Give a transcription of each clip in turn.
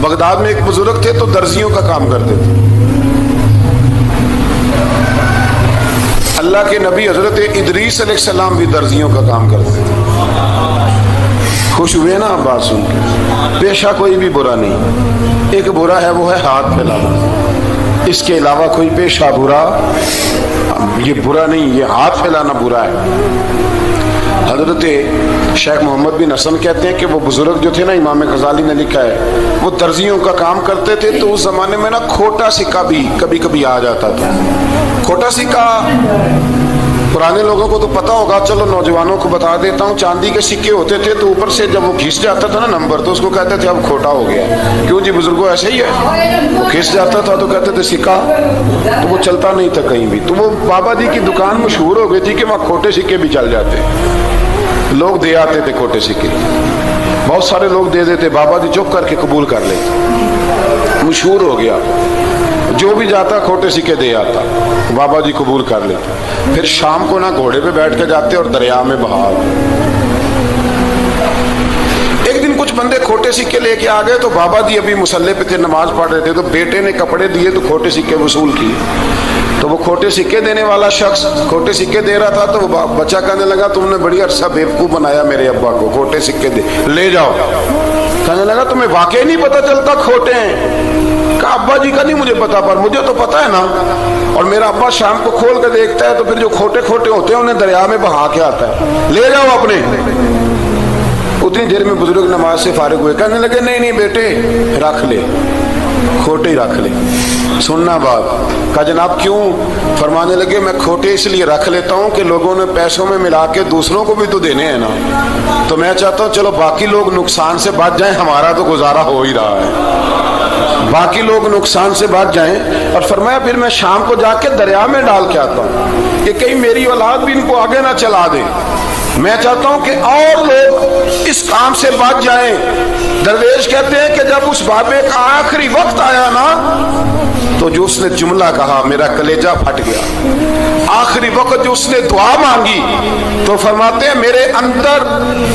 Baghdad میں ایک بزرگ تھے تو درزیوں کا کام کرتے تھے. اللہ کے نبی حضرت ادریس علیہ السلام بھی درزیوں کا کام کرتے تھے. خوش ہوئے نا بات سن کے؟ پیشہ کوئی بھی برا نہیں. ایک برا ہے وہ ہے ہاتھ پھیلانا. اس کے علاوہ کوئی پیشہ برا یہ برا نہیں، یہ ہاتھ پھیلانا برا ہے. حضرت شیخ محمد بن حسن کہتے ہیں کہ وہ بزرگ جو تھے نا، امام غزالی نے لکھا ہے، وہ درزیوں کا کام کرتے تھے تو اس زمانے میں نا کھوٹا سکہ بھی کبھی کبھی آ جاتا تھا. کھوٹا سکہ پرانے لوگوں کو تو پتہ ہوگا، چلو نوجوانوں کو بتا دیتا ہوں. چاندی کے سکے ہوتے تھے تو اوپر سے جب وہ کھس جاتا تھا نا نمبر، تو اس کو کہتے تھے اب کھوٹا ہو گیا. کیوں جی بزرگوں ایسے ہی ہے، وہ کھس جاتا تھا تو کہتے تھے سکہ، تو وہ چلتا نہیں تھا کہیں بھی. تو وہ بابا جی کی دکان مشہور ہو گئی تھی کہ وہاں کھوٹے سکے بھی چل جاتے، لوگ دے آتے تھے کھوٹے سکے. بہت سارے لوگ دے دیتے، بابا جی چپ کر کے قبول کر لیتے. مشہور ہو گیا، جو بھی جاتا کھوٹے سکے دے آتا، بابا جی قبول کر لیتے. پھر شام کو نا گھوڑے پہ بیٹھ کے جاتے اور دریا میں بہا. ایک دن کچھ بندے کھوٹے سکے لے کے آ گئے تو بابا جی ابھی مصلے پہ تھے، نماز پڑھ رہے تھے. تو بیٹے نے کپڑے دیے تو کھوٹے سکے وصول کیے. تو وہ کھوٹے سکے دینے والا شخص کھوٹے سکے دے رہا تھا تو وہ بچہ کہنے لگا تم نے بڑی عرصہ بیوقوف بنایا میرے ابا کو، کھوٹے سکے دے لے جاؤ. کہنے لگا تمہیں واقعی نہیں پتہ چلتا کھوٹے ہیں؟ کہا ابا جی کا نہیں مجھے پتا، پر مجھے تو پتا ہے نا. اور میرا ابا شام کو کھول کے دیکھتا ہے تو پھر جو کھوٹے کھوٹے ہوتے ہیں انہیں دریا میں بہا کے آتا ہے. لے جاؤ اپنے. اتنی دیر میں بزرگ نماز سے فارغ ہوئے، کہنے لگے نہیں نہیں بیٹے رکھ لے، کھوٹے ہی رکھ لے. سننا بات. کہا جناب کیوں؟ فرمانے لگے میں کھوٹے اس لیے رکھ لیتا ہوں کہ لوگوں نے پیسوں میں ملا کے دوسروں کو بھی تو دینے ہیں نا. تو میں چاہتا ہوں چلو باقی لوگ نقصان سے بچ جائیں، ہمارا تو گزارا ہو ہی رہا ہے، باقی لوگ نقصان سے بچ جائیں. اور فرمایا پھر میں شام کو جا کے دریا میں ڈال کے آتا ہوں کہ کہیں میری اولاد بھی ان کو آگے نہ چلا دے. میں چاہتا ہوں کہ اور لوگ اس کام سے بچ جائیں. درویش کہتے ہیں کہ جب اس بابے کا آخری وقت آیا نا تو جو اس نے جملہ کہا میرا کلیجہ پھٹ گیا. آخری وقت جو اس نے دعا مانگی تو فرماتے ہیں میرے اندر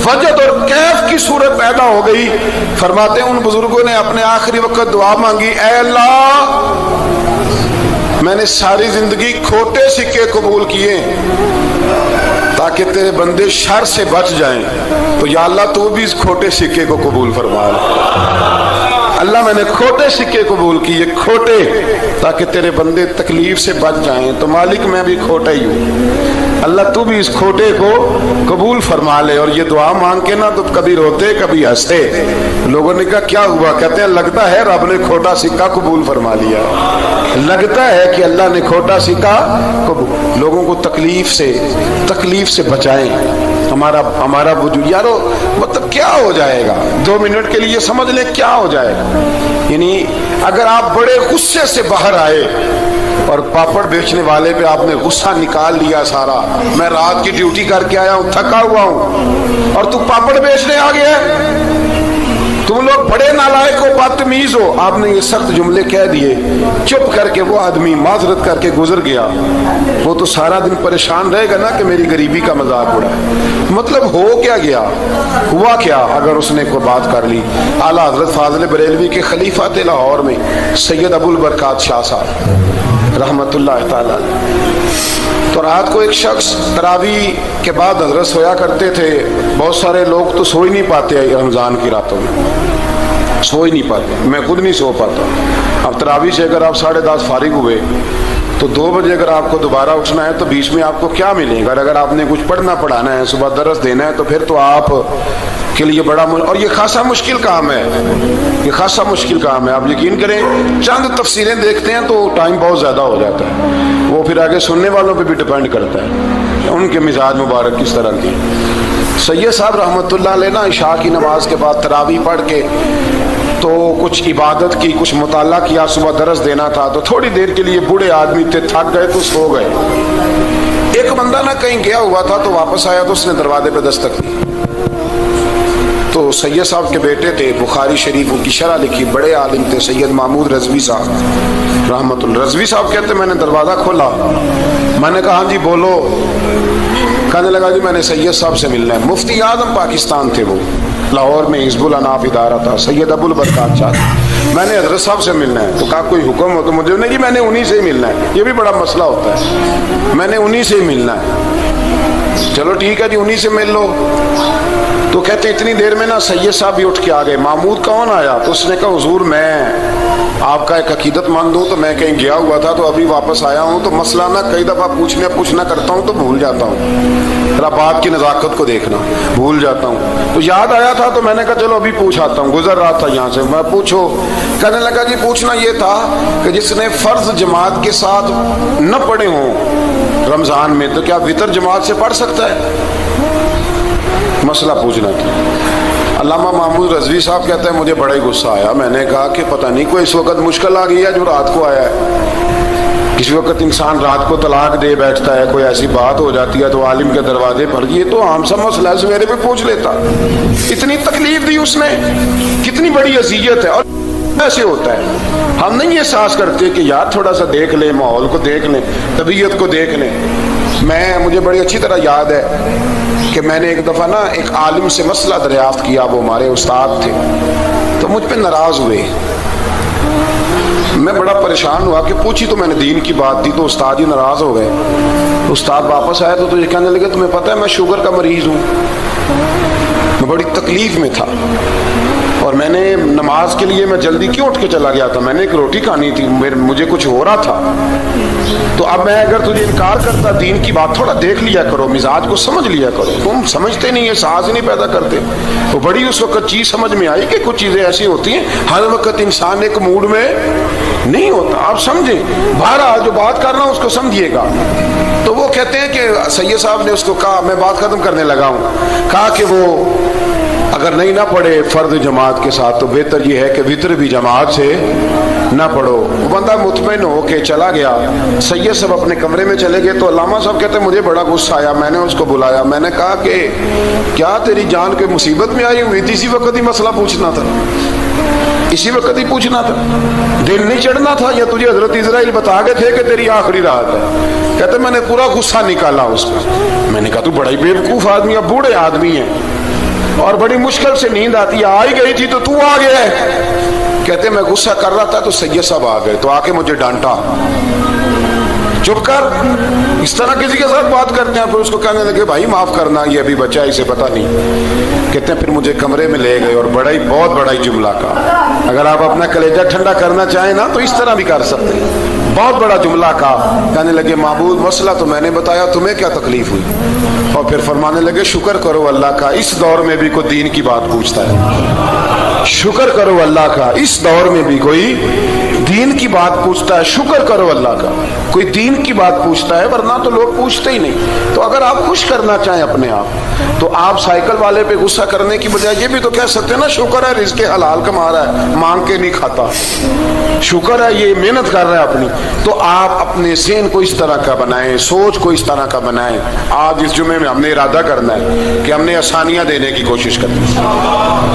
وجد اور کیف کی صورت پیدا ہو گئی. فرماتے ہیں ان بزرگوں نے اپنے آخری وقت دعا مانگی، اے اللہ میں نے ساری زندگی کھوٹے سکے قبول کیے تاکہ تیرے بندے شر سے بچ جائیں، تو یا اللہ تو بھی اس کھوٹے سکے کو قبول فرما. اللہ میں نے کھوٹے سکے قبول کیے، کھوٹے، تاکہ تیرے بندے تکلیف سے بچ جائیں. تو مالک میں بھی کھوٹا ہی ہوں، اللہ تو بھی اس کھوٹے کو قبول فرما لے. اور یہ دعا مانگ کے نا تو کبھی روتے کبھی ہنستے. لوگوں نے کہا کیا ہوا؟ کہتے ہیں لگتا ہے رب نے کھوٹا سکہ قبول فرما لیا. لگتا ہے کہ اللہ نے کھوٹا سکہ قبول. لوگوں کو تکلیف سے بچائیں. ہمارا وجود یارو مطلب کیا ہو جائے گا 2 منٹ کے لیے سمجھ لیں کیا ہو جائے گا. یعنی اگر آپ بڑے غصے سے باہر آئے اور پاپڑ بیچنے والے پہ آپ نے غصہ نکال لیا سارا، میں رات کی ڈیوٹی کر کے آیا ہوں تھکا ہوا ہوں اور تو پاپڑ بیچنے آ گیا ہے، تم لوگ بڑے نالائق ہو بدتمیز ہو. آپ نے یہ سخت جملے کہہ دیے، چپ کر کے وہ آدمی معذرت کر کے گزر گیا. وہ تو سارا دن پریشان رہے گا نا کہ میری غریبی کا مذاق اڑا. مطلب ہو کیا گیا، ہوا کیا اگر اس نے کوئی بات کر لی. اعلیٰ حضرت فاضل بریلوی کے خلیفہ تھے لاہور میں سید ابو البرکات شاہ صاحب رحمت اللہ تعالی. تو رات کو ایک شخص تراویح کے بعد حضرت سویا کرتے تھے. بہت سارے لوگ تو سو ہی نہیں پاتے رمضان کی راتوں میں، سو ہی نہیں پاتے. میں خود نہیں سو پاتا. اب تراویح سے اگر آپ 10:30 فارغ ہوئے تو 2 بجے اگر آپ کو دوبارہ اٹھنا ہے تو بیچ میں آپ کو کیا ملے گا؟ اگر آپ نے کچھ پڑھنا پڑھانا ہے، صبح درس دینا ہے، تو پھر تو آپ کے لیے بڑا اور یہ خاصا مشکل کام ہے. یہ خاصا مشکل کام ہے. آپ یقین کریں چند تفسیریں دیکھتے ہیں تو ٹائم بہت زیادہ ہو جاتا ہے. وہ پھر آگے سننے والوں پہ بھی ڈیپینڈ کرتا ہے ان کے مزاج مبارک کس طرح کی. سید صاحب رحمۃ اللہ علیہ نا عشاء کی نماز کے بعد تراویح پڑھ کے تو کچھ عبادت کی، کچھ مطالعہ کیا، صبح درس دینا تھا تو تھوڑی دیر کے لیے بوڑھے آدمی تھے، تھک گئے تو سو گئے. ایک بندہ نہ کہیں گیا ہوا تھا تو واپس آیا تو اس نے دروازے پہ دستک دی. تو سید صاحب کے بیٹے تھے، بخاری شریف کی شرح لکھی، بڑے عالم تھے سید محمود رضوی صاحب رحمت اللہ. رضوی صاحب کہتے میں نے دروازہ کھولا، میں نے کہا ہاں جی بولو. کہنے لگا جی میں نے سید صاحب سے ملنا ہے. مفتی اعظم پاکستان تھے وہ، لاہور میں حزب الاناف ادارہ تھا، سید ابو البرکات صاحب. میں نے حضرت صاحب سے ملنا ہے. تو کہا کوئی حکم ہو تو مجھے نہیں, میں نے انہی سے ہی ملنا ہے. یہ بھی بڑا مسئلہ ہوتا ہے, میں نے انہی سے ہی ملنا ہے. چلو ٹھیک ہے جی, انہی سے مل لو. تو کہتے اتنی دیر میں نا سید صاحب بھی اٹھ کے آ گئے. محمود کون آیا؟ تو اس نے کہا حضور میں آپ کا ایک عقیدت مند ہوں, تو میں کہیں گیا ہوا تھا تو ابھی واپس آیا ہوں, تو مسئلہ نا کئی دفعہ پوچھنا کرتا ہوں تو بھول جاتا ہوں, ذرا بات کی نزاکت کو دیکھنا, بھول جاتا ہوں. تو یاد آیا تھا تو میں نے کہا چلو ابھی پوچھ آتا ہوں, گزر رہا تھا یہاں سے. میں پوچھو. کہنے لگا جی پوچھنا یہ تھا کہ جس نے فرض جماعت کے ساتھ نہ پڑھے ہوں رمضان میں, تو کیا وتر جماعت سے پڑھ سکتا ہے؟ مسئلہ پوچھنا تھا. علامہ محمود رضوی صاحب کہتے ہیں مجھے بڑا ہی غصہ آیا. میں نے کہا کہ پتہ نہیں کوئی اس وقت مشکل آ گئی ہے جو رات کو آیا ہے. کسی وقت انسان رات کو طلاق دے بیٹھتا ہے, کوئی ایسی بات ہو جاتی ہے تو عالم کے دروازے پر, یہ تو عام سا مسئلہ ہے, سویرے پہ پوچھ لیتا. اتنی تکلیف دی اس نے, کتنی بڑی اذیت ہے. اور ایسے ہوتا ہے, ہم نہیں احساس کرتے کہ یار تھوڑا سا دیکھ لیں, ماحول کو دیکھ لیں, طبیعت کو دیکھ لیں. مجھے بڑی اچھی طرح یاد ہے کہ میں نے ایک دفعہ نا ایک عالم سے مسئلہ دریافت کیا, وہ ہمارے استاد تھے, تو مجھ پہ ناراض ہوئے. میں بڑا پریشان ہوا کہ پوچھی تو میں نے دین کی بات دی, تو استاد ہی ناراض ہو گئے. استاد واپس آیا تو یہ کہنے لگے تمہیں پتہ ہے میں شوگر کا مریض ہوں. میں بڑی تکلیف میں تھا اور میں نے نماز کے لیے میں جلدی کیوں اٹھ کے چلا گیا تھا, میں نے ایک روٹی کھانی تھی, مجھے کچھ ہو رہا تھا. تو اب میں اگر تجھے انکار کرتا, دین کی بات تھوڑا دیکھ لیا کرو, مزاج کو سمجھ لیا کرو, تم سمجھتے نہیں, احساس ہی نہیں پیدا کرتے. وہ بڑی اس وقت چیز سمجھ میں آئی کہ کچھ چیزیں ایسی ہوتی ہیں ہر وقت انسان ایک موڈ میں نہیں ہوتا. آپ سمجھیں, بہرحال جو بات کر رہا ہوں اس کو سمجھیے گا. تو وہ کہتے ہیں کہ سید صاحب نے اس کو کہا, میں بات ختم کرنے لگا ہوں, کہا کہ وہ اگر نہیں نہ پڑھے فرض جماعت کے ساتھ تو بہتر یہ ہے کہ وتر بھی جماعت سے نہ پڑھو. وہ بندہ مطمئن ہو کے چلا گیا. سید صاحب اپنے کمرے میں چلے گئے تو علامہ صاحب کہتے ہیں مجھے بڑا غصہ آیا. میں نے اس کو بلایا, میں نے کہا کہ کیا تیری جان کے مصیبت میں آئی ہوئی تھی, اسی وقت ہی مسئلہ پوچھنا تھا, اسی وقت ہی پوچھنا تھا, دل نہیں چڑھنا تھا, یا تجھے حضرت اسرائیل بتا گئے تھے کہ تیری آخری رات ہے؟ کہتے میں نے پورا غصہ نکالا اس پر. میں نے کہا تو بڑا ہی بیوقوف آدمی ہے, بوڑھے آدمی ہیں اور بڑی مشکل سے نیند آتی ہے, آ ہی گئی تھی تو آ گیا ہے. کہتے میں غصہ کر رہا تھا تو سید صاحب آ گئے, تو آ کے مجھے ڈانٹا, چپ کر, اس طرح کسی کے ساتھ بات کرتے ہیں. پھر اس کو کہنے لگے بھائی معاف کرنا, یہ ابھی بچہ اسے پتہ نہیں. کہتے ہیں پھر مجھے کمرے میں لے گئے اور بہت بڑا ہی جملہ کہا. اگر آپ اپنا کلیجہ ٹھنڈا کرنا چاہیں نا تو اس طرح بھی کر سکتے ہیں. بہت بڑا جملہ کہا. کہنے لگے معبود مسئلہ تو میں نے بتایا, تمہیں کیا تکلیف ہوئی؟ اور پھر فرمانے لگے شکر کرو اللہ کا, اس دور میں بھی کوئی دین کی بات پوچھتا ہے. شکر کرو اللہ کا, اس دور میں بھی کوئی دین کی بات پوچھتا ہے. شکر کرو اللہ کا, کوئی دین کی بات پوچھتا ہے, ورنہ تو لوگ پوچھتے ہی نہیں. تو اگر آپ خوش کرنا چاہیں اپنے آپ تو آپ سائیکل والے پہ غصہ کرنے کی بجائے یہ بھی تو کہہ سکتے ہیں نا شکر ہے رزق حلال کما رہا ہے, مانگ کے نہیں کھاتا, شکر ہے یہ محنت کر رہا ہے اپنی. تو آپ اپنے ذہن کو اس طرح کا بنائیں, سوچ کو اس طرح کا بنائیں. آج اس جمعے میں ہم نے ارادہ کرنا ہے کہ ہم نے آسانیاں دینے کی کوشش کرنی ہے,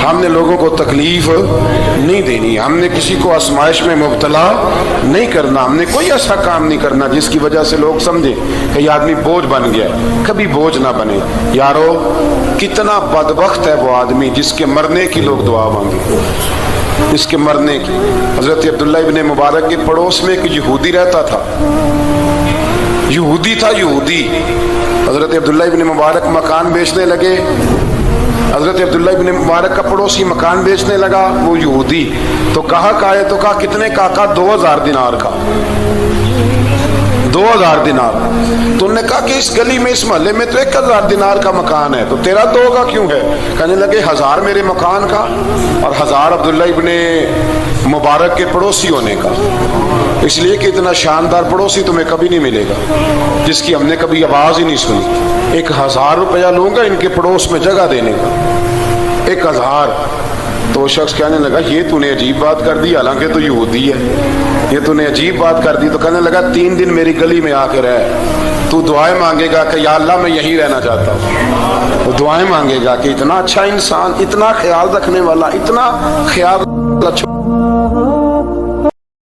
ہم نے لوگوں کو تکلیف نہیں دینی, ہم نے کسی کو آزمائش میں مبتلا نہیں کرنا, ہم نے کوئی ایسا کام نہیں کرنا جس کی وجہ سے لوگ سمجھیں کہ یہ آدمی بوجھ بن گیا ہے. کبھی بوجھ نہ بنے. یارو کتنا بدبخت ہے وہ آدمی جس کے مرنے کی لوگ دعا مانگے, اس کے مرنے کی. حضرت عبداللہ ابن مبارک کے پڑوس میں ایک یہودی رہتا تھا, یہودی تھا, یہودی. حضرت عبداللہ ابن مبارک مکان بیچنے لگے. حضرت عبداللہ ابن مبارک کا پڑوسی مکان بیچنے لگا, وہ یہودی. تو کہا تو کہا کتنے کا؟ 2000 دینار کا. 2000 دینار. تو انہوں نے کہا کہ اس گلی میں اس محلے میں تو 1000 دینار کا مکان ہے, تو تیرا 2 کا کیوں ہے؟ کہنے لگے 1000 میرے مکان کا اور 1000 عبداللہ ابن مبارک کے پڑوسی ہونے کا. اس لیے کہ اتنا شاندار پڑوسی تمہیں کبھی نہیں ملے گا جس کی ہم نے کبھی آواز ہی نہیں سنی. 1000 روپیہ لوں گا ان کے پڑوس میں جگہ دینے کا, 1000. تو وہ شخص کہنے لگا یہ تو نے عجیب بات کر دی, حالانکہ تو یہودی ہے, یہ تو نے عجیب بات کر دی. تو کہنے لگا 3 دن میری گلی میں آ کے رہ, تو دعائیں مانگے گا کہ یا اللہ میں یہیں رہنا چاہتا ہوں. وہ دعائیں مانگے گا کہ اتنا اچھا انسان, اتنا خیال رکھنے والا, اتنا خیال